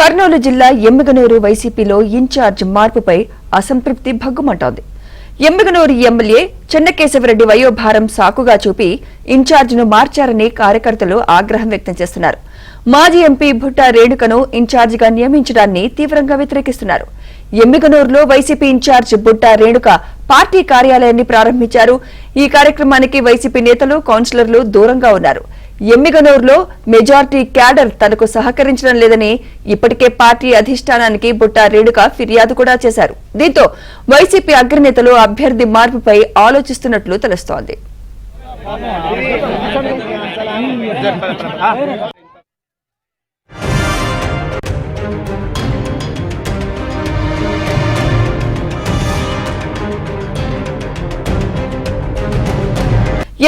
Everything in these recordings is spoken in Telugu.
కర్నూలు జిల్లా ఎమ్మిగనూరు వైసీపీలో ఇన్ఛార్జ్ మార్పుపై అసంతృప్తి భగ్గుమంటోంది. ఎమ్మిగనూరు ఎమ్మెల్యే చెన్నకేశవరెడ్డి వయోభారం సాకుగా చూపి ఇన్ఛార్జ్ను మార్చారని కార్యకర్తలు ఆగ్రహం వ్యక్తం చేస్తున్నారు. మాజీ ఎంపీ భుట్టా రేణుకను ఇన్ఛార్జిగా నియమించడాన్ని తీవ్రంగా వ్యతిరేకిస్తున్నారు. ఎమ్మిగనూరులో వైసీపీ ఇన్ఛార్జ్ భుట్టా రేణుక పార్టీ కార్యాలయాన్ని ప్రారంభించారు. ఈ కార్యక్రమానికి వైసీపీ నేతలు, కౌన్సిలర్లు దూరంగా ఉన్నారు. ఎమ్మిగనూరులో మెజార్టీ క్యాడర్ తనకు సహకరించడం లేదని ఇప్పటికే పార్టీ అధిష్టానానికి భుట్టా రేణుక ఫిర్యాదు కూడా చేశారు. దీంతో వైసీపీ అగ్రనేతలు అభ్యర్థి మార్పుపై ఆలోచిస్తున్నట్లు తెలుస్తోంది.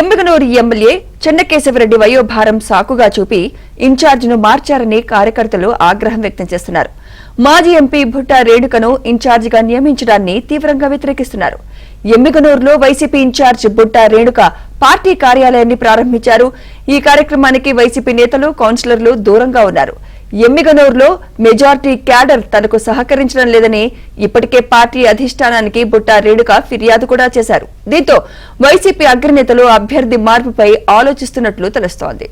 ఎమ్మిగనూరు ఎమ్మెల్యే చెన్నకేశవరెడ్డి వయోభారం సాకుగా చూపి ఇన్ఛార్జ్ను మార్చారని కార్యకర్తలు ఆగ్రహం వ్యక్తం చేస్తున్నారు. మాజీ ఎంపీ భుట్టా రేణుకను ఇన్ఛార్జిగా నియమించడాన్ని తీవ్రంగా వ్యతిరేకిస్తున్నారు. ఎమ్మిగనూరులో వైసీపీ ఇన్ఛార్జ్ భుట్టా రేణుక పార్టీ కార్యాలయాన్ని ప్రారంభించారు. ఈ కార్యక్రమానికి వైసీపీ నేతలు, కౌన్సిలర్లు దూరంగా ఉన్నారు. ఎమ్మిగనూరులో మెజార్టీ క్యాడర్ తనకు సహకరించడం లేదని ఇప్పటికే పార్టీ అధిష్టానానికి భుట్టా రేణుక ఫిర్యాదు కూడా చేశారు. దీంతో వైసీపీ అగ్రనేతలు అభ్యర్థి మార్పుపై ఆలోచిస్తున్నట్లు తెలుస్తోంది.